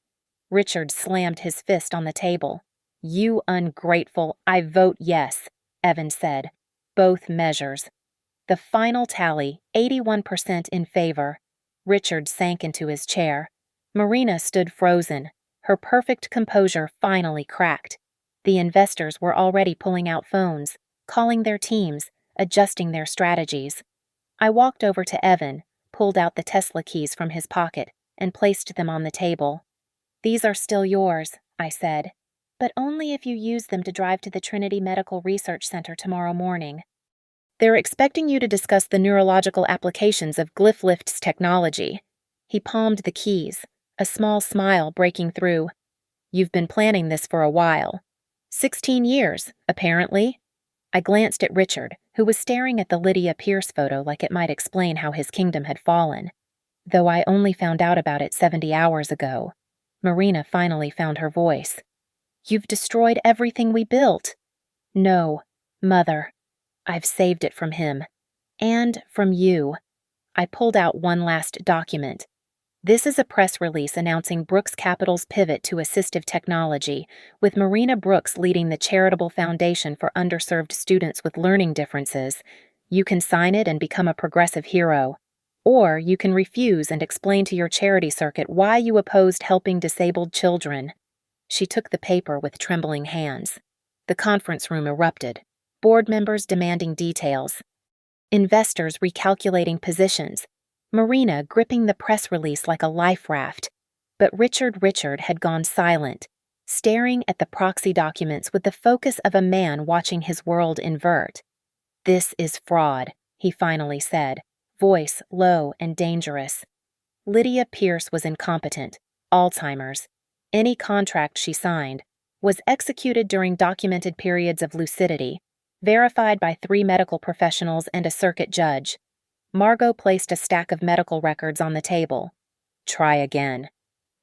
Richard slammed his fist on the table. You ungrateful, I vote yes, Evan said. Both measures. The final tally, 81% in favor. Richard sank into his chair. Marina stood frozen. Her perfect composure finally cracked. The investors were already pulling out phones, calling their teams, adjusting their strategies. I walked over to Evan, pulled out the Tesla keys from his pocket, and placed them on the table. These are still yours, I said, but only if you use them to drive to the Trinity Medical Research Center tomorrow morning. They're expecting you to discuss the neurological applications of Glyphlift's technology. He palmed the keys, a small smile breaking through. You've been planning this for a while. 16 years, apparently. I glanced at Richard, who was staring at the Lydia Pierce photo like it might explain how his kingdom had fallen. Though I only found out about it 70 hours ago. Marina finally found her voice. You've destroyed everything we built. No, Mother. I've saved it from him. And from you. I pulled out one last document. This is a press release announcing Brooks Capital's pivot to assistive technology, with Marina Brooks leading the charitable foundation for underserved students with learning differences. You can sign it and become a progressive hero. Or you can refuse and explain to your charity circuit why you opposed helping disabled children. She took the paper with trembling hands. The conference room erupted. Board members demanding details. Investors recalculating positions. Marina gripping the press release like a life raft. But Richard had gone silent, staring at the proxy documents with the focus of a man watching his world invert. "This is fraud," he finally said, voice low and dangerous. Lydia Pierce was incompetent, Alzheimer's. Any contract she signed was executed during documented periods of lucidity, verified by 3 medical professionals and a circuit judge. Margot placed a stack of medical records on the table. "Try again.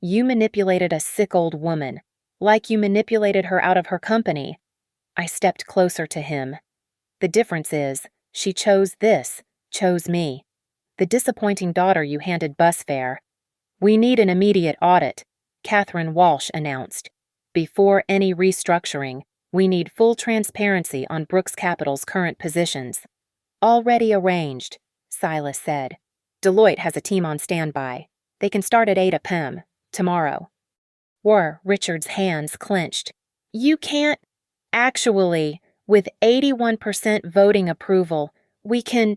You manipulated a sick old woman, like you manipulated her out of her company." I stepped closer to him. "The difference is, she chose me. The disappointing daughter you handed bus fare." "We need an immediate audit," Catherine Walsh announced. "Before any restructuring, we need full transparency on Brooks Capital's current positions." "Already arranged," Silas said. "Deloitte has a team on standby. They can start at 8 p.m. tomorrow." Richard's hands clenched. "You can't—" "Actually, with 81% voting approval, we can—"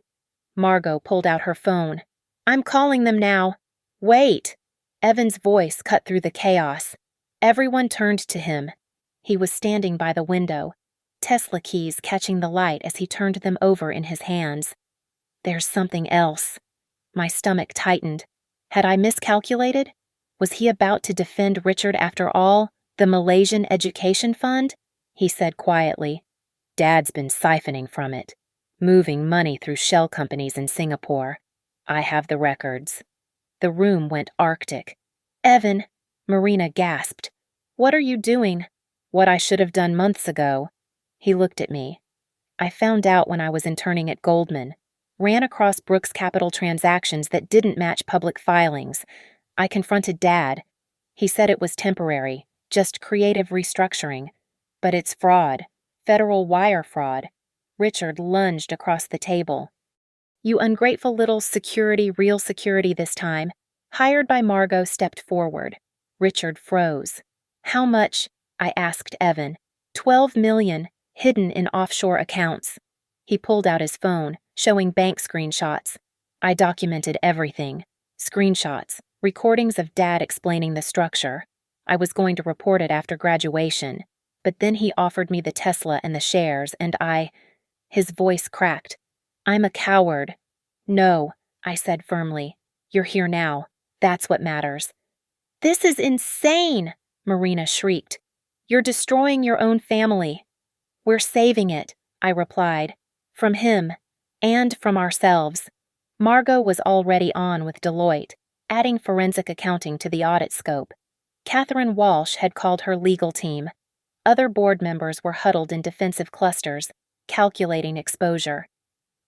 Margot pulled out her phone. "I'm calling them now." "Wait!" Evan's voice cut through the chaos. Everyone turned to him. He was standing by the window, Tesla keys catching the light as he turned them over in his hands. "There's something else." My stomach tightened. Had I miscalculated? Was he about to defend Richard after all? "The Malaysian Education Fund?" he said quietly. "Dad's been siphoning from it, moving money through shell companies in Singapore. I have the records." The room went arctic. "Evan," Marina gasped. "What are you doing?" "What I should have done months ago." He looked at me. "I found out when I was interning at Goldman. Ran across Brooks Capital transactions that didn't match public filings. I confronted Dad. He said it was temporary, just creative restructuring. But it's fraud. Federal wire fraud." Richard lunged across the table. "You ungrateful little security, real security this time." Hired by Margot stepped forward. Richard froze. "How much?" I asked Evan. $12 million, hidden in offshore accounts." He pulled out his phone, showing bank screenshots. I documented everything. Screenshots, recordings of Dad explaining the structure. I was going to report it after graduation, but then he offered me the Tesla and the shares, and His voice cracked. "I'm a coward." "No," I said firmly. "You're here now. That's what matters." "This is insane!" Marina shrieked. "You're destroying your own family." "We're saving it," I replied. "From him. And from ourselves." Margot was already on with Deloitte, adding forensic accounting to the audit scope. Catherine Walsh had called her legal team. Other board members were huddled in defensive clusters, calculating exposure.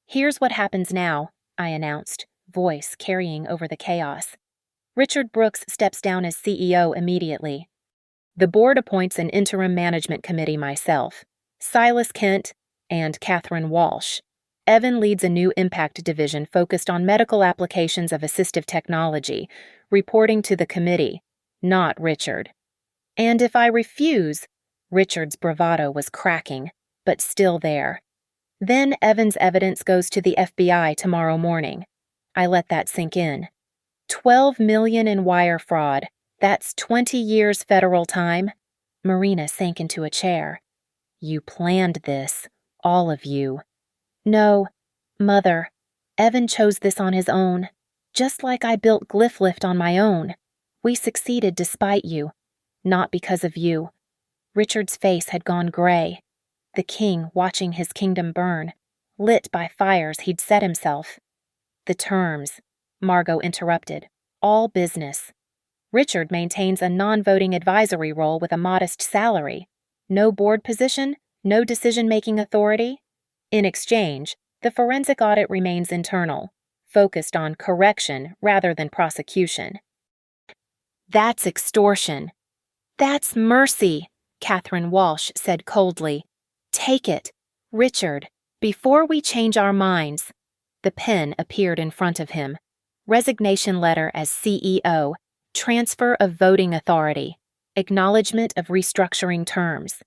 "Here's what happens now," I announced, voice carrying over the chaos. "Richard Brooks steps down as CEO immediately. The board appoints an interim management committee myself, Silas Kent, and Catherine Walsh. Evan leads a new impact division focused on medical applications of assistive technology, reporting to the committee, not Richard. And if I refuse," Richard's bravado was cracking, but still there. "Then Evan's evidence goes to the FBI tomorrow morning." I let that sink in. $12 million in wire fraud. That's 20 years federal time. Marina sank into a chair. "You planned this, all of you." "No, Mother. Evan chose this on his own. Just like I built Glyphlift on my own. We succeeded despite you. Not because of you." Richard's face had gone gray. The king watching his kingdom burn, lit by fires he'd set himself. "The terms," Margot interrupted. "All business. Richard maintains a non-voting advisory role with a modest salary. No board position, no decision-making authority. In exchange, the forensic audit remains internal, focused on correction rather than prosecution." "That's extortion." "That's mercy," Catherine Walsh said coldly. "Take it, Richard, before we change our minds." The pen appeared in front of him. Resignation letter as CEO, transfer of voting authority, acknowledgement of restructuring terms.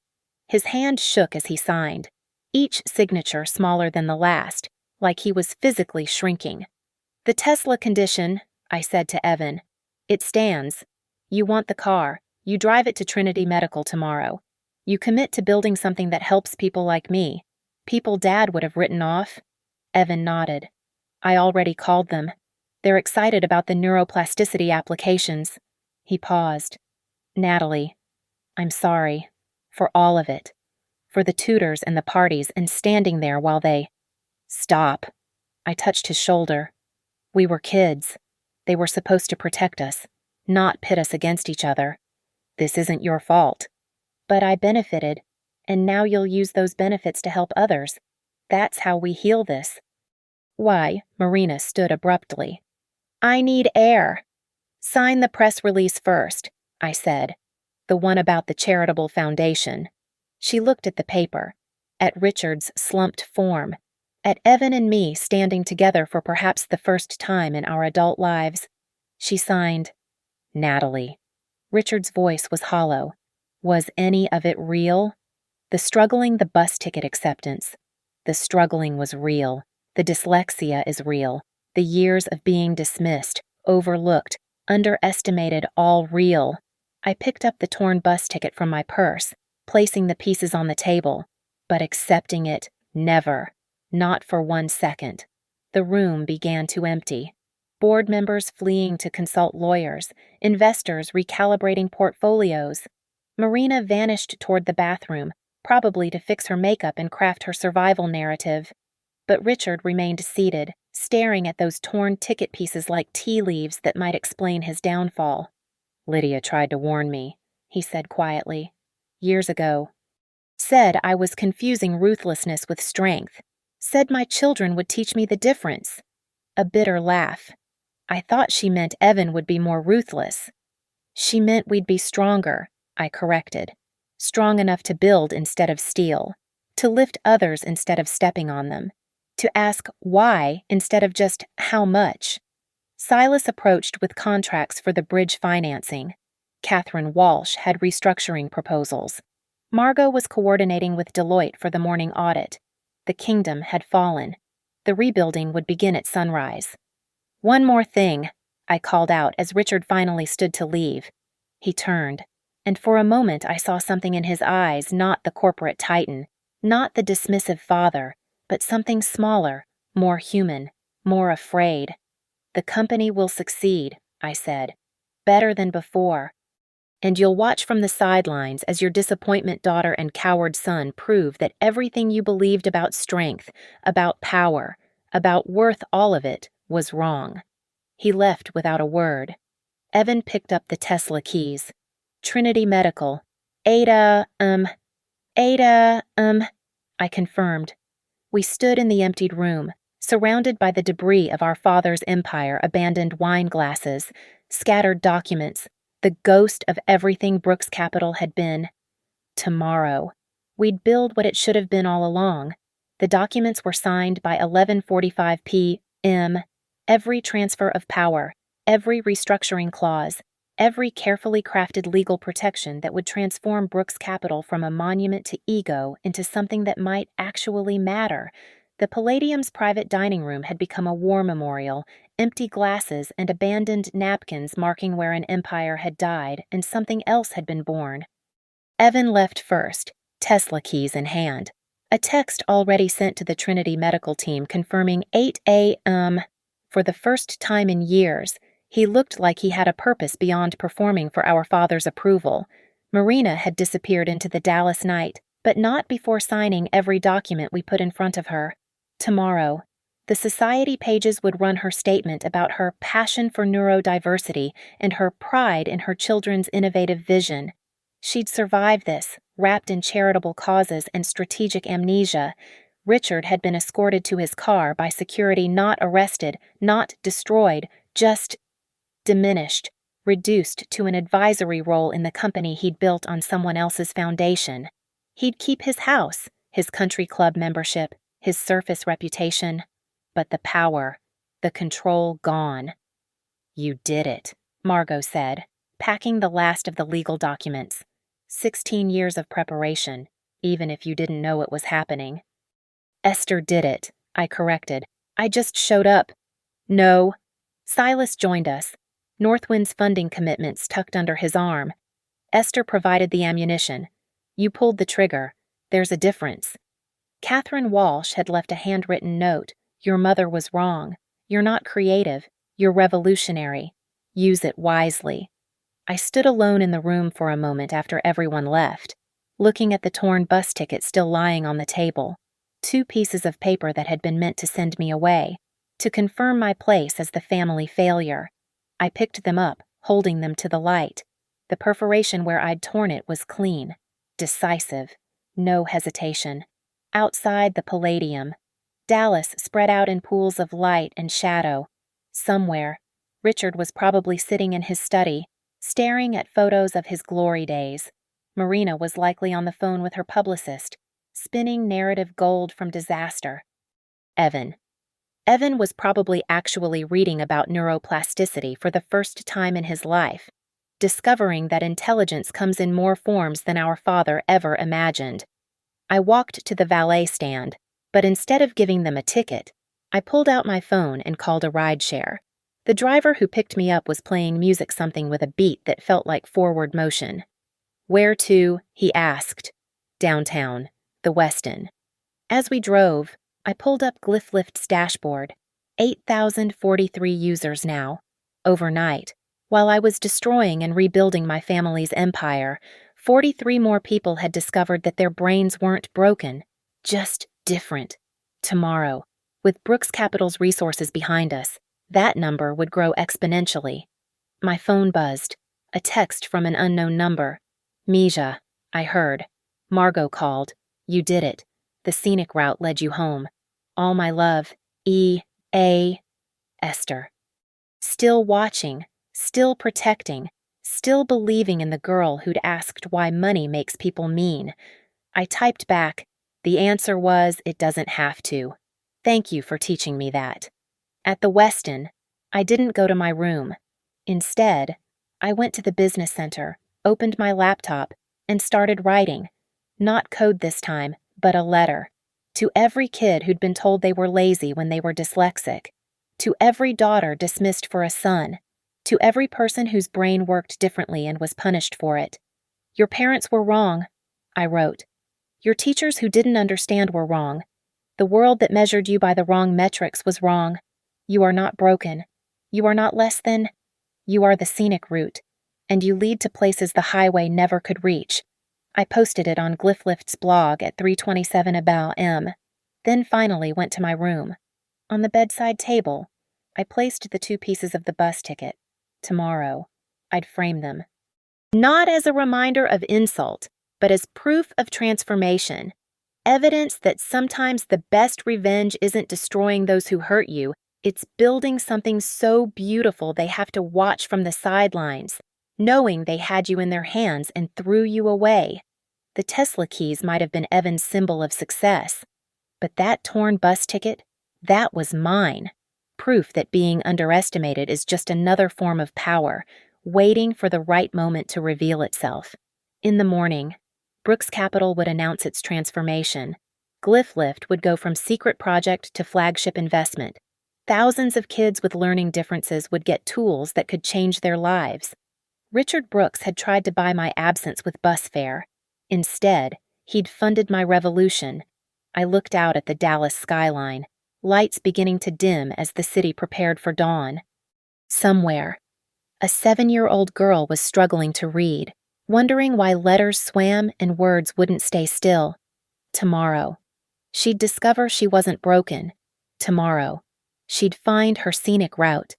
His hand shook as he signed, each signature smaller than the last, like he was physically shrinking. "The Tesla condition," I said to Evan. "It stands. You want the car. You drive it to Trinity Medical tomorrow. You commit to building something that helps people like me. People Dad would have written off. Evan nodded. I already called them. They're excited about the neuroplasticity applications. He paused. Natalie, I'm sorry. For all of it. For the tutors and the parties and standing there while they... Stop. I touched his shoulder. We were kids. They were supposed to protect us, not pit us against each other. This isn't your fault. But I benefited, and now you'll use those benefits to help others. That's how we heal this. Why? Marina stood abruptly. I need air. Sign the press release first, I said. The one about the charitable foundation. She looked at the paper, at Richard's slumped form, at Evan and me standing together for perhaps the first time in our adult lives. She signed, Natalie. Richard's voice was hollow. Was any of it real? The bus ticket acceptance. The struggling was real. The dyslexia is real. The years of being dismissed, overlooked, underestimated, all real. I picked up the torn bus ticket from my purse, placing the pieces on the table, but accepting it, never. Not for 1 second. The room began to empty. Board members fleeing to consult lawyers, investors recalibrating portfolios. Marina vanished toward the bathroom, probably to fix her makeup and craft her survival narrative. But Richard remained seated, staring at those torn ticket pieces like tea leaves that might explain his downfall. Lydia tried to warn me, he said quietly. Years ago. Said I was confusing ruthlessness with strength. Said my children would teach me the difference. A bitter laugh. I thought she meant Evan would be more ruthless. She meant we'd be stronger, I corrected. Strong enough to build instead of steal. To lift others instead of stepping on them. To ask why instead of just how much. Silas approached with contracts for the bridge financing. Catherine Walsh had restructuring proposals. Margot was coordinating with Deloitte for the morning audit. The kingdom had fallen. The rebuilding would begin at sunrise. One more thing, I called out as Richard finally stood to leave. He turned, and for a moment I saw something in his eyes, not the corporate titan, not the dismissive father, but something smaller, more human, more afraid. The company will succeed, I said. Better than before. And you'll watch from the sidelines as your disappointment daughter and coward son prove that everything you believed about strength, about power, about worth all of it, was wrong. He left without a word. Evan picked up the Tesla keys. Trinity Medical. Ada, I confirmed. We stood in the emptied room, surrounded by the debris of our father's empire, abandoned wine glasses, scattered documents, the ghost of everything Brooks Capital had been. Tomorrow. We'd build what it should have been all along. The documents were signed by 11:45 p.m. Every transfer of power, every restructuring clause, every carefully crafted legal protection that would transform Brooks Capital from a monument to ego into something that might actually matter. The Palladium's private dining room had become a war memorial, empty glasses and abandoned napkins marking where an empire had died and something else had been born. Evan left first, Tesla keys in hand. A text already sent to the Trinity Medical team confirming 8 a.m. For the first time in years, he looked like he had a purpose beyond performing for our father's approval. Marina had disappeared into the Dallas night, but not before signing every document we put in front of her. Tomorrow, the society pages would run her statement about her passion for neurodiversity and her pride in her children's innovative vision. She'd survived this, wrapped in charitable causes and strategic amnesia. Richard had been escorted to his car by security, not arrested, not destroyed, just diminished, reduced to an advisory role in the company he'd built on someone else's foundation. He'd keep his house, his country club membership, his surface reputation, but the power, the control gone. You did it, Margot said, packing the last of the legal documents. 16 years of preparation, even if you didn't know it was happening. Esther did it, I corrected. I just showed up. No. Silas joined us. Northwind's funding commitments tucked under his arm. Esther provided the ammunition. You pulled the trigger. There's a difference. Catherine Walsh had left a handwritten note. Your mother was wrong. You're not creative. You're revolutionary. Use it wisely. I stood alone in the room for a moment after everyone left, looking at the torn bus ticket still lying on the table. 2 pieces of paper that had been meant to send me away, to confirm my place as the family failure. I picked them up, holding them to the light. The perforation where I'd torn it was clean, decisive, no hesitation. Outside the Palladium, Dallas spread out in pools of light and shadow. Somewhere, Richard was probably sitting in his study, staring at photos of his glory days. Marina was likely on the phone with her publicist, spinning narrative gold from disaster. Evan was probably actually reading about neuroplasticity for the first time in his life, discovering that intelligence comes in more forms than our father ever imagined. I walked to the valet stand, but instead of giving them a ticket, I pulled out my phone and called a rideshare. The driver who picked me up was playing music something with a beat that felt like forward motion. Where to? He asked. Downtown, the Westin. As we drove, I pulled up Glyphlift's dashboard. 8,043 users now. Overnight, while I was destroying and rebuilding my family's empire, 43 more people had discovered that their brains weren't broken, just different. Tomorrow, with Brooks Capital's resources behind us, that number would grow exponentially. My phone buzzed. A text from an unknown number. Misha, I heard. Margot called. You did it. The scenic route led you home. All my love. E.A. Esther. Still watching, still protecting, still believing in the girl who'd asked why money makes people mean. I typed back. The answer was, it doesn't have to. Thank you for teaching me that. At the Westin, I didn't go to my room. Instead, I went to the business center, opened my laptop, and started writing. Not code this time, but a letter. To every kid who'd been told they were lazy when they were dyslexic. To every daughter dismissed for a son. To every person whose brain worked differently and was punished for it. Your parents were wrong, I wrote. Your teachers who didn't understand were wrong. The world that measured you by the wrong metrics was wrong. You are not broken. You are not less than. You are the scenic route, and you lead to places the highway never could reach. I posted it on Glyphlift's blog at 3:27 about M. Then finally went to my room. On the bedside table, I placed the 2 pieces of the bus ticket. Tomorrow, I'd frame them. Not as a reminder of insult, but as proof of transformation. Evidence that sometimes the best revenge isn't destroying those who hurt you, it's building something so beautiful they have to watch from the sidelines, knowing they had you in their hands and threw you away. The Tesla keys might have been Evan's symbol of success, but that torn bus ticket, that was mine. Proof that being underestimated is just another form of power, waiting for the right moment to reveal itself. In the morning, Brooks Capital would announce its transformation. Glyphlift would go from secret project to flagship investment. Thousands of kids with learning differences would get tools that could change their lives. Richard Brooks had tried to buy my absence with bus fare. Instead, he'd funded my revolution. I looked out at the Dallas skyline, lights beginning to dim as the city prepared for dawn. Somewhere, a 7-year-old girl was struggling to read, wondering why letters swam and words wouldn't stay still. Tomorrow, she'd discover she wasn't broken. Tomorrow, she'd find her scenic route.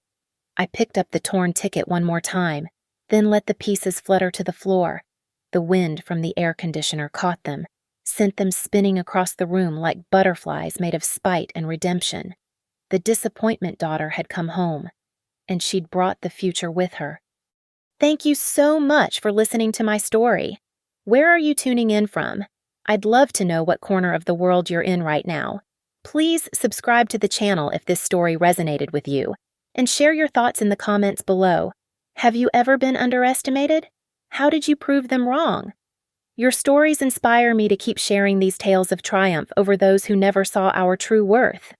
I picked up the torn ticket one more time, then let the pieces flutter to the floor. The wind from the air conditioner caught them, sent them spinning across the room like butterflies made of spite and redemption. The disappointment daughter had come home, and she'd brought the future with her. Thank you so much for listening to my story. Where are you tuning in from? I'd love to know what corner of the world you're in right now. Please subscribe to the channel if this story resonated with you, and share your thoughts in the comments below. Have you ever been underestimated? How did you prove them wrong? Your stories inspire me to keep sharing these tales of triumph over those who never saw our true worth.